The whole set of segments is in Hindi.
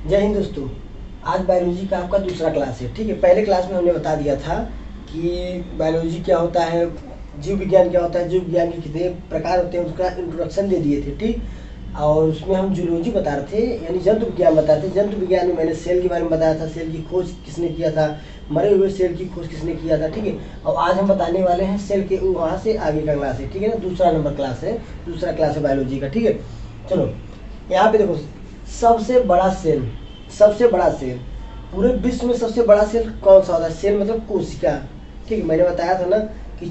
जय हिंद दोस्तों। आज बायोलॉजी का आपका दूसरा क्लास है। ठीक है, पहले क्लास में हमने बता दिया था कि बायोलॉजी क्या होता है, जीव विज्ञान क्या होता है, जीव विज्ञान के कितने प्रकार होते हैं, उसका इंट्रोडक्शन दे दिए थे। ठीक, और उसमें हम जूलॉजी बता रहे थे, यानी जंतु विज्ञान बता रहे थे। जंतु विज्ञान में मैंने सेल के बारे में बताया था, सेल की खोज किसने किया था, मरे हुए सेल की खोज किसने किया था। ठीक है, और आज हम बताने वाले हैं सेल के वहाँ से आगे का क्लास है। ठीक है ना, दूसरा नंबर क्लास है, दूसरा क्लास है बायोलॉजी का। ठीक है, चलो यहाँ पे देखो, सबसे बड़ा सेल, सबसे बड़ा सेल पूरे विश्व में सबसे बड़ा सेल कौन सा होता है? सेल मतलब कोशिका। ठीक है, मैंने बताया था ना कि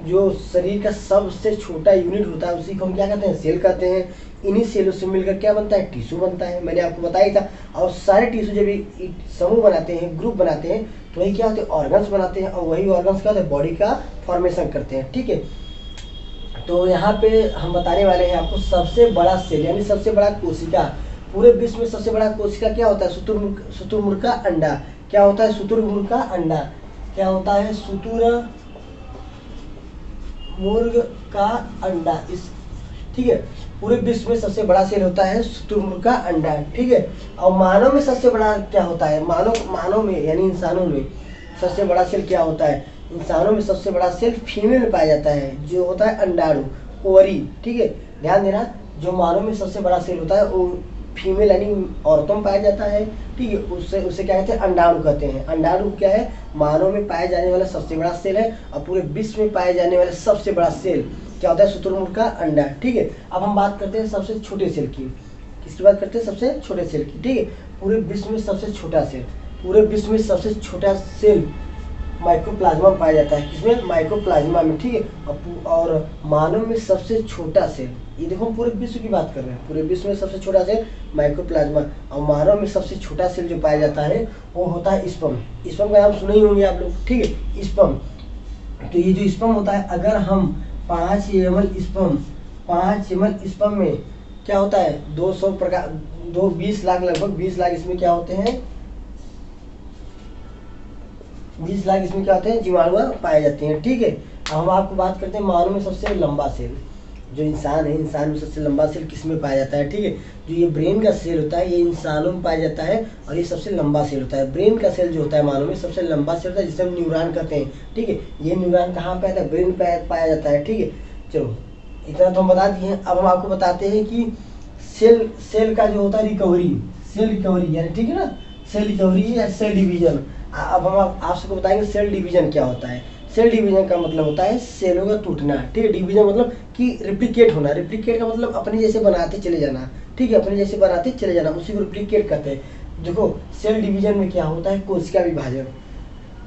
जो शरीर का सबसे छोटा यूनिट होता है उसी को हम क्या कहते हैं? सेल कहते हैं। इन्हीं सेलों से मिलकर क्या बनता है? टिश्यू बनता है। मैंने आपको बताया था। और सारे टिश्यू जब एक समूह बनाते हैं, ग्रुप बनाते हैं, तो वही क्या होते हैं? ऑर्गन्स बनाते हैं। और वही ऑर्गन्स क्या होते हैं? बॉडी का फॉर्मेशन करते हैं। ठीक है, तो यहाँ पे हम बताने वाले हैं आपको सबसे बड़ा सेल यानी सबसे बड़ा कोशिका। पूरे विश्व में सबसे बड़ा कोशिका क्या होता है? शुतुरमुर्ग का अंडा। क्या होता है? शुतुरमुर्ग का अंडा। क्या होता है? शुतुरमुर्ग का अंडा। इस ठीक है, पूरे विश्व में सबसे बड़ा सेल होता है शुतुरमुर्ग का अंडा। ठीक है, और मानव में सबसे बड़ा क्या होता है? मानव में यानी इंसानों में सबसे बड़ा सेल क्या होता है? इंसानों में सबसे बड़ा सेल फीमेल में पाया जाता है, जो होता है अंडाणु, ओवरी। ठीक है, ध्यान देना, जो मानव में सबसे बड़ा सेल होता है वो फीमेल यानी औरतों में पाया जाता है। ठीक है, उससे उससे क्या कहते हैं? अंडाणु कहते हैं। अंडाणु क्या है? मानव में पाया जाने वाला सबसे बड़ा सेल है। और पूरे विश्व में पाए जाने वाला सबसे बड़ा सेल क्या होता है? शुतुरमुर्ग का अंडा। ठीक है, अब हम बात करते हैं सबसे छोटे सेल की। किसकी बात करते हैं? सबसे छोटे सेल की। ठीक है, पूरे विश्व में सबसे छोटा सेल, पूरे विश्व में सबसे छोटा सेल माइक्रोप्लाज्मा में पाया जाता है। किसमें? माइक्रोप्लाज्मा में। ठीक है, और मानव में सबसे छोटा सेल, ये देखो हम पूरे विश्व की बात कर रहे हैं, पूरे विश्व में सबसे छोटा सेल माइक्रोप्लाज्मा। और मानव में सबसे छोटा सेल जो पाया जाता है वो होता है स्पर्म। स्पर्म का नाम सुने ही होंगे आप लोग। ठीक है, स्पर्म। तो ये जो स्पर्म होता है, अगर हम 5 ml स्पर्म, 5 ml स्पर्म में क्या होता है? 200 प्रकार, 20 लाख, लगभग 20 लाख इसमें क्या होते हैं? 20 लाख इसमें क्या होते हैं? जीवाणु पाए जाते हैं। ठीक है, अब हम आपको बात करते हैं मानव में सबसे लंबा सेल। जो इंसान है, इंसान में सबसे लंबा सेल किसमें पाया जाता है? ठीक है, जो ये ब्रेन का सेल होता है ये इंसानों में पाया जाता है, और ये सबसे लंबा सेल होता है। ब्रेन का सेल जो होता है मानव में सबसे लंबा सेल होता है, जिसे हम न्यूरॉन कहते हैं। ठीक है, ये न्यूरॉन कहाँ पाया जाता है? ब्रेन पाया जाता है। ठीक है, चलो इतना तो हम बता दिए हैं। अब हम आपको बताते हैं कि सेल का जो होता है रिकवरी, सेल रिकवरी यानी, ठीक है ना, सेल रिकवरी या सेल डिवीजन। अब हम आप सबको बताएंगे सेल डिवीजन क्या होता है। सेल डिवीजन का मतलब होता है सेलों का टूटना। ठीक है, डिवीजन मतलब कि रिप्लिकेट होना। रिप्लिकेट का मतलब अपने जैसे बनाते चले जाना। ठीक है, अपने जैसे बनाते चले जाना, उसी को रिप्लिकेट कहते हैं। देखो, सेल डिवीजन में क्या होता है? कोशिका विभाजन।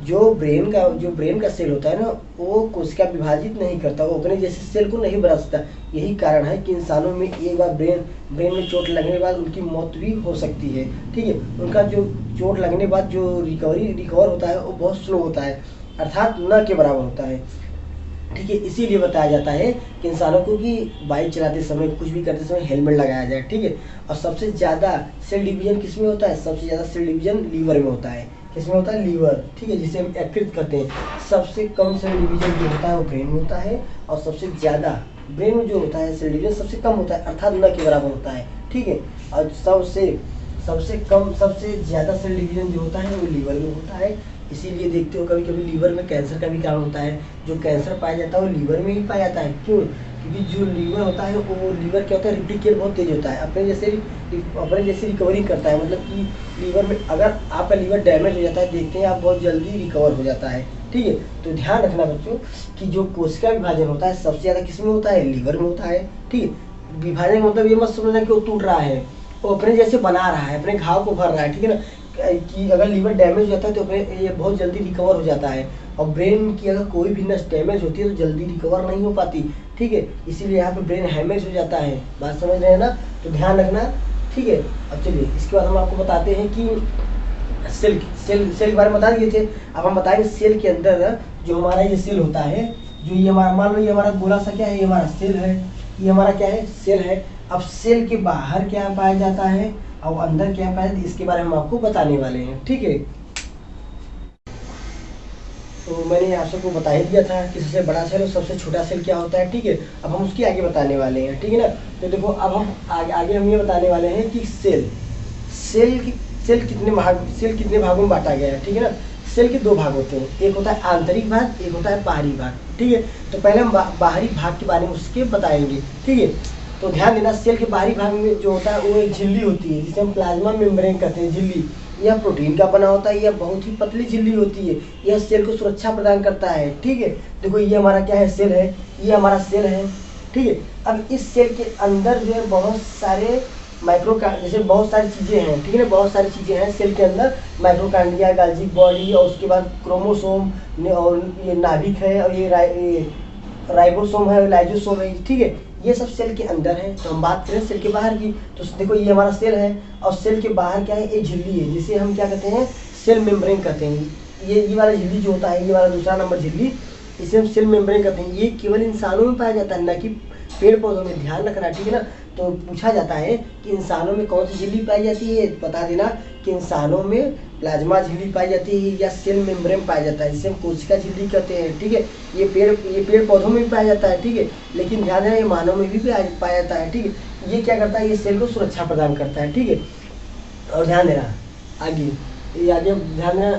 जो ब्रेन का सेल होता है ना, वो कोशिका विभाजित नहीं करता, वो अपने जैसे सेल को नहीं बना सकता। यही कारण है कि इंसानों में एक बार ब्रेन में चोट लगने के बाद उनकी मौत भी हो सकती है। ठीक है, उनका जो चोट लगने के बाद जो रिकवर होता है वो बहुत स्लो होता है, अर्थात न के बराबर होता है। ठीक है, इसीलिए बताया जाता है कि इंसानों को कि बाइक चलाते समय, कुछ भी करते समय हेलमेट लगाया जाए। ठीक है, और सबसे ज़्यादा सेल डिवीजन किसमें होता है? सबसे ज़्यादा सेल डिवीजन लीवर में होता है। किसमें होता है? लीवर। ठीक है, जिसे हम यकृत कहते हैं। सबसे कम सेल डिवीजन जो होता है वो ब्रेन में होता है, और सबसे ज़्यादा ब्रेन में जो होता है सेल डिवीजन सबसे कम होता है, अर्थात न के बराबर होता है। ठीक है, और सबसे ज़्यादा सेल डिवीजन जो होता है वो लीवर में होता है। इसीलिए देखते हो कभी कभी लीवर में कैंसर का भी कारण होता है। जो कैंसर पाया जाता है वो लीवर में ही पाया जाता है। क्यों? क्योंकि जो लीवर होता है वो लीवर क्या होता है? रिप्लिकेट बहुत तेज होता है, अपने जैसे रिकवरी करता है। मतलब कि लीवर में अगर आपका लीवर डैमेज हो जाता है, देखते हैं आप, बहुत जल्दी रिकवर हो जाता है। ठीक है, तो ध्यान रखना बच्चों कि जो कोशिका विभाजन होता है सबसे ज़्यादा किसमें होता है? लीवर में होता है। ठीक है, विभाजन का मतलब ये मत समझना कि वो टूट रहा है, वो अपने जैसे बना रहा है, अपने घाव को भर रहा है। ठीक है ना, कि अगर लीवर डैमेज हो जाता है तो ये बहुत जल्दी रिकवर हो जाता है। और ब्रेन की अगर कोई भी नस डैमेज होती है तो जल्दी रिकवर नहीं हो पाती। ठीक है, इसीलिए यहाँ पे ब्रेन हैमेज हो जाता है। बात समझ रहे हैं ना? तो ध्यान रखना। ठीक है, अब चलिए इसके बाद हम आपको बताते हैं कि सेल के बारे में बता दिए थे। अब हम बताएंगे सेल के अंदर जो हमारा ये सेल होता है, जो ये हमारा, मान लो ये हमारा गोला सा क्या है? ये हमारा सेल है। ये हमारा क्या है? सेल है। अब सेल के बाहर क्या पाया जाता है और अंदर क्या पाया जाता है, इसके बारे में हम आपको बताने वाले हैं। ठीक है, तो मैंने आप सबको बता ही दिया था कि सबसे बड़ा सेल और सबसे छोटा सेल क्या होता है। ठीक है, अब हम उसकी आगे बताने वाले हैं। ठीक है ना, तो देखो अब हम आगे हम ये बताने वाले हैं कि सेल कितने भागों में बांटा गया है, ठीक है ना। सेल के दो भाग होते हैं, एक होता है आंतरिक भाग, एक होता है बाहरी भाग, ठीक है। तो पहले हम बाहरी भाग के बारे में उसके बताएंगे, ठीक है। तो ध्यान देना, सेल के बाहरी भाग में जो होता है वो एक झिल्ली होती है जिसे हम प्लाज्मा मेम्ब्रेन कहते हैं। झिल्ली यह प्रोटीन का बना होता है, यह बहुत ही पतली झिल्ली होती है, यह सेल को सुरक्षा प्रदान करता है, ठीक है। देखो ये हमारा क्या है, सेल है, ये हमारा सेल है, ठीक है। अब इस सेल के अंदर जो है बहुत सारे जैसे बहुत सारी चीज़ें हैं, ठीक है ना, बहुत सारी चीज़ें हैं सेल के अंदर। माइक्रोकांडिया, गाल्जी बॉडी, और उसके बाद क्रोमोसोम, और ये नाभिक है, और ये राइबोसोम है, लाइजोसोम है, ठीक है। ये सब सेल के अंदर है। तो हम बात करें सेल के बाहर की, तो देखो ये हमारा सेल है, और सेल के बाहर क्या है, एक झिल्ली है जिसे हम क्या कहते हैं, सेल मेम्ब्रेन कहते हैं। ये वाला झिल्ली जो होता है, ये वाला दूसरा नंबर झिल्ली, इसे हम सेल मेम्ब्रेन कहते हैं। ये केवल इंसानों में पाया जाता है, न कि पेड़ पौधों में। ध्यान रखना, ठीक है ना। तो पूछा जाता है कि इंसानों में कौन सी झिल्ली पाई जाती है, बता देना कि इंसानों में प्लाज्मा झिल्ली पाई जाती है या सेल मेम्ब्रेन पाया जाता है, जिसे हम कोशिका झिल्ली कहते हैं, ठीक है। ये पेड़ पौधों में भी पाया जाता है, ठीक है। लेकिन ध्यान देना, ये मानव में भी पाया जाता है, ठीक है। ये क्या करता है, ये सेल को सुरक्षा प्रदान करता है, ठीक है। और ध्यान देना आगे ध्यान देना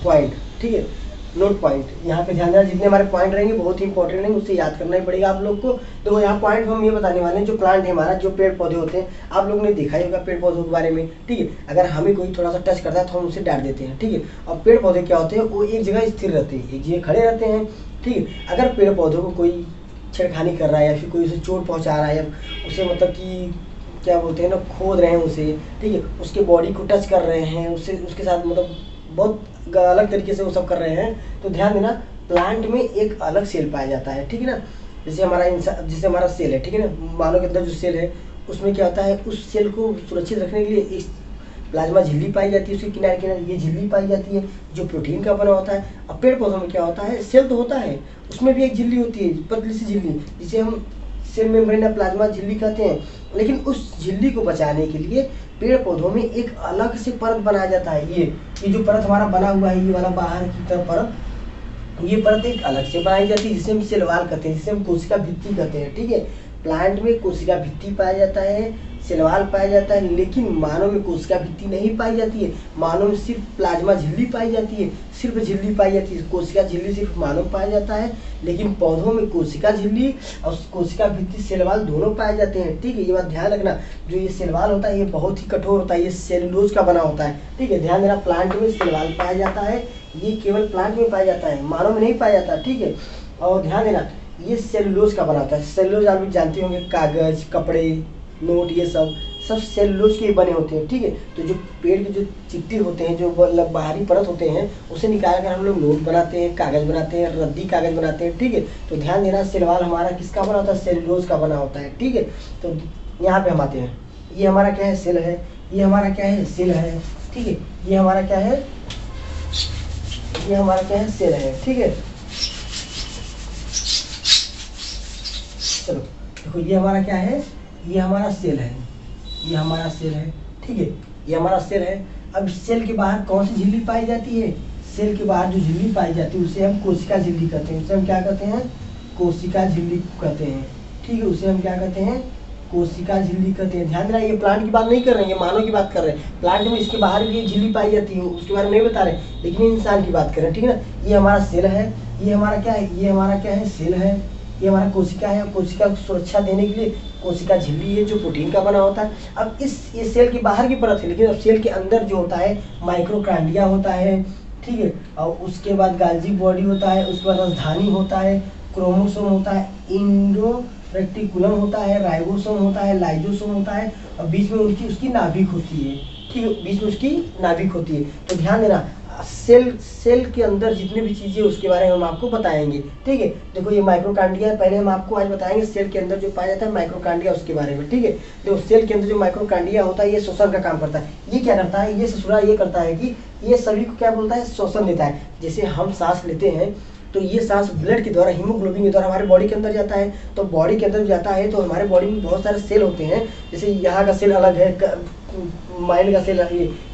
पॉइंट, ठीक है, नोट पॉइंट यहाँ पे ध्यान देना। जितने हमारे पॉइंट रहेंगे बहुत ही इंपॉर्टेंट रहेंगे, उससे याद करना ही पड़ेगा आप लोग को। तो यहाँ पॉइंट हम ये बताने वाले हैं, जो प्लांट है हमारा, जो पेड़ पौधे होते हैं, आप लोगों ने देखा ही होगा पेड़ पौधों के बारे में, ठीक है। अगर हमें कोई थोड़ा सा टच करता है तो हम उसे डांट देते हैं, ठीक है। और पेड़ पौधे क्या होते हैं, वो एक जगह स्थिर रहते हैं, एक जगह खड़े रहते हैं, ठीक है। अगर पेड़ पौधों को कोई छेड़खानी कर रहा है या फिर कोई उसे चोट पहुँचा रहा है या उसे मतलब कि क्या बोलते हैं ना, खोद रहे हैं उसे, ठीक है, उसके बॉडी को टच कर रहे हैं, उसके साथ मतलब बहुत अलग तरीके से वो सब कर रहे हैं, तो ध्यान देना, प्लांट में एक अलग सेल पाया जाता है, ठीक है ना। जैसे हमारा सेल है, ठीक है ना, मानव के अंदर जो सेल है उसमें क्या होता है, उस सेल को सुरक्षित रखने के लिए इस प्लाज्मा झिल्ली पाई जाती है, उसके किनारे किनारे ये झिल्ली पाई जाती है जो प्रोटीन का बना होता है। अब पेड़ पौधों में क्या होता है, सेल तो होता है, उसमें भी एक झिल्ली होती है, पतली सी झिल्ली, जिसे हम सेल मेम्ब्रेन या प्लाज्मा झिल्ली कहते हैं। लेकिन उस झिल्ली को बचाने के लिए पेड़ पौधों में एक अलग से परत बनाया जाता है। ये जो परत हमारा बना हुआ है, ये वाला बाहर की तरफ परत, ये परत एक अलग से बनाई जाती है जिसे हम सेल वॉल कहते हैं, जिसे हम कोशिका भित्ति कहते हैं, ठीक है। प्लांट में कोशिका भित्ति पाया जाता है, सेल वॉल पाया जाता है, लेकिन मानव में कोशिका भित्ति नहीं पाई जाती है। मानव में सिर्फ प्लाज्मा झिल्ली पाई जाती है, सिर्फ झिल्ली पाई जाती है, कोशिका झिल्ली सिर्फ मानव पाया जाता है। लेकिन पौधों में कोशिका झिल्ली और कोशिका भित्ति सेल वॉल दोनों पाए जाते हैं, ठीक है। ये बात ध्यान रखना, जो ये सेल वॉल होता है ये बहुत ही कठोर होता है, ये सेलुलोज का बना होता है, ठीक है। ध्यान देना, प्लांट में सेल वॉल पाया जाता है, ये केवल प्लांट में पाया जाता है, मानव में नहीं पाया जाता, ठीक है। और ध्यान देना, ये सेलुलोज का बना होता है। सेलुलोज आप लोग जानते होंगे, कागज, कपड़े, नोट, ये सब सेलुलोज के बने होते हैं, ठीक है। तो जो पेड़ के जो चिट्टी होते हैं, जो बाहरी परत होते हैं, उसे निकाल कर हम लोग नोट बनाते हैं, कागज बनाते हैं, रद्दी कागज बनाते हैं, ठीक है। तो ध्यान देना, सेल वॉल हमारा किसका बना होता है, सेलुलोज का बना होता है, ठीक है। तो यहाँ पे हम आते हैं, ये हमारा क्या है, सेल है, ये हमारा क्या है, सेल है, ठीक है। ये हमारा क्या है, ये हमारा क्या है, सेल है, ठीक है। चलो देखो, ये हमारा क्या है, ये हमारा सेल है, ये हमारा सेल है, ठीक है, ये हमारा सेल है। अब सेल के बाहर कौन सी झिल्ली पाई जाती है, सेल के बाहर जो झिल्ली पाई जाती है उसे हम कोशिका झिल्ली कहते हैं, उसे हम क्या कहते हैं, कोशिका झिल्ली कहते हैं, ठीक है। उसे हम क्या कहते हैं, कोशिका झिल्ली कहते हैं। ध्यान देना, ये प्लांट की बात नहीं कर रहे हैं, ये मानव की बात कर रहे हैं। प्लांट में इसके बाहर भी झिल्ली पाई जाती है, उसके बारे में नहीं बता रहे, लेकिन इंसान की बात कर रहे हैं, ठीक है ना। ये हमारा सेल है, ये हमारा क्या है, ये हमारा क्या है, सेल है, ये हमारा कोशिका है। कोशिका को सुरक्षा देने के लिए कोशिका झिल्ली है जो प्रोटीन का बना होता है। अब ये सेल की बाहर की परत है, लेकिन अब सेल के अंदर जो होता है माइक्रोकांडिया होता है, ठीक है। और उसके बाद गाल्जी बॉडी होता है, उसके बाद राजधानी होता है, क्रोमोसोम होता है, रेटिकुलम होता है, राइबोसोम होता है, लाइजोसोम होता है, और बीच में उसकी नाभिक होती है, ठीक है, बीच में उसकी नाभिक होती है। तो ध्यान देना, सेल के अंदर जितनी भी चीजें उसके बारे में हम आपको बताएंगे, ठीक है। देखो ये माइक्रोकांडिया है, पहले हम आपको आज बताएंगे सेल के अंदर जो पाया जाता है माइक्रोकांडिया, उसके बारे में, ठीक है। देखो सेल के अंदर जो माइक्रोकांडिया होता है ये श्वसन का काम करता है। ये क्या करता है, ये ससुरा ये करता है कि ये सभी को क्या बोलता है, श्वसन देता है। जैसे हम सांस लेते हैं तो ये सांस ब्लड के द्वारा, हीमोग्लोबिन के द्वारा हमारे बॉडी के अंदर जाता है। तो बॉडी के अंदर जाता है तो हमारे बॉडी में बहुत सारे सेल होते हैं, जैसे यहाँ का सेल अलग है, माइंड का सेल,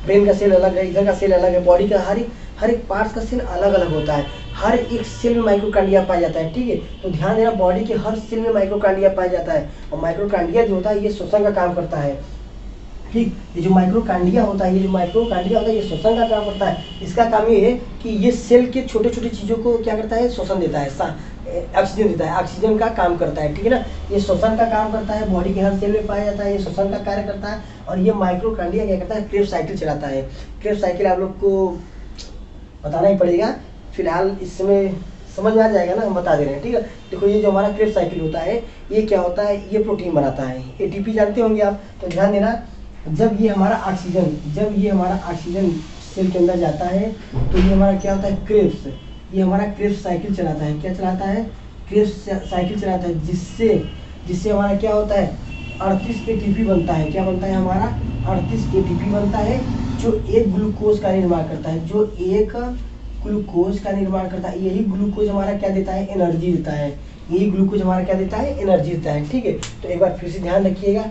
ब्रेन का सेल अलग है, इधर का सेल अलग है, बॉडी का हर एक पार्ट्स का सेल अलग अलग होता है। हर एक सेल में माइक्रोकांडिया पाया जाता है, ठीक है। तो ध्यान देना, बॉडी के हर सेल में माइक्रोकांडिया पाया जाता है, और माइक्रोकांडिया जो होता है ये श्वसन का काम करता है, ठीक। ये जो माइक्रोकांडिया होता है, ये जो माइक्रोकांडिया होता है, ये श्वसन का काम करता है। इसका काम ये है कि ये सेल के छोटे छोटे चीज़ों को क्या करता है, श्वसन देता है, ऑक्सीजन देता है, ऑक्सीजन का काम करता है, ठीक है ना। ये श्वसन का काम करता है, बॉडी के हर सेल में पाया जाता है, ये श्वसन का कार्य करता है। और ये माइक्रोकांडिया क्या करता है, क्रेब्स साइकिल चलाता है। क्रेब्स साइकिल आप लोग को बताना ही पड़ेगा, फिलहाल इसमें समझ में आ जाएगा ना, हम बता दे रहे हैं, ठीक है। देखो ये जो हमारा क्रेब्स साइकिल होता है, ये क्या होता है, ये प्रोटीन बनाता है, एटीपी जानते होंगे आप, तो ध्यान देना। जब ये हमारा ऑक्सीजन सेल के अंदर जाता है तो ये हमारा क्या होता है, क्रेब्स, ये हमारा क्रेब्स साइकिल चलाता है। क्या चलाता है, क्रेब्स साइकिल चलाता है, जिससे हमारा क्या होता है, 38 एटीपी बनता है। क्या बनता है हमारा, 38 एटीपी बनता है, जो एक ग्लूकोज का निर्माण करता है, यही ग्लूकोज हमारा क्या देता है, एनर्जी देता है। यही ग्लूकोज हमारा क्या देता है, एनर्जी देता है, ठीक है। तो एक बार फिर से ध्यान रखिएगा,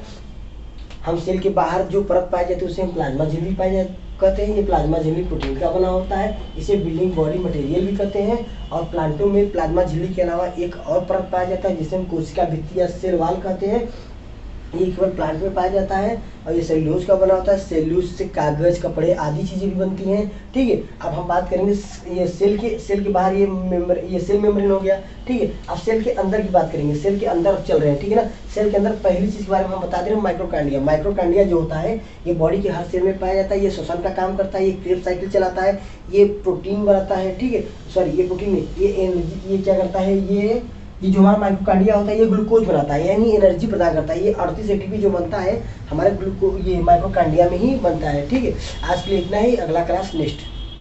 हम सेल के बाहर जो परत पाए जाते हैं उसे हम प्लाज्मा झिल्ली कहते हैं। ये प्लाज्मा झिल्ली प्रोटीन का बना होता है, इसे बिल्डिंग बॉडी मटेरियल भी कहते हैं। और प्लांटों में प्लाज्मा झिल्ली के अलावा एक और परत पाया जाता है जिसे हम कोशिका भित्ति या सेल वॉल कहते हैं। ये केवल प्लांट में पाया जाता है और ये सेल्यूलोज का बना होता है। सेल्यूलोज से कागज, कपड़े आदि चीजें भी बनती हैं, ठीक है। अब हम बात करेंगे ये सेल के बाहर ये सेल मेम्ब्रेन हो गया, ठीक है। अब सेल के अंदर की बात करेंगे, सेल के अंदर चल रहे हैं, ठीक है ना। सेल के अंदर पहली चीज के बारे में हम बता दे रहे हैं, माइक्रोकांडिया जो होता है ये बॉडी के हर सेल में पाया जाता है। ये श्वसन का काम करता है, ये क्रेब्स साइकिल चलाता है, ये प्रोटीन बनाता है, ठीक है। सॉरी, ये प्रोटीन नहीं, ये एनर्जी, ये क्या करता है, ये जो हमारा माइक्रोकांडिया होता है ये ग्लूकोज बनाता है, यानी एनर्जी प्रदान करता है। ये 38 एटीपी जो बनता है हमारे ये माइक्रोकांडिया में ही बनता है, ठीक है। आज के लिए इतना ही, अगला क्लास नेक्स्ट।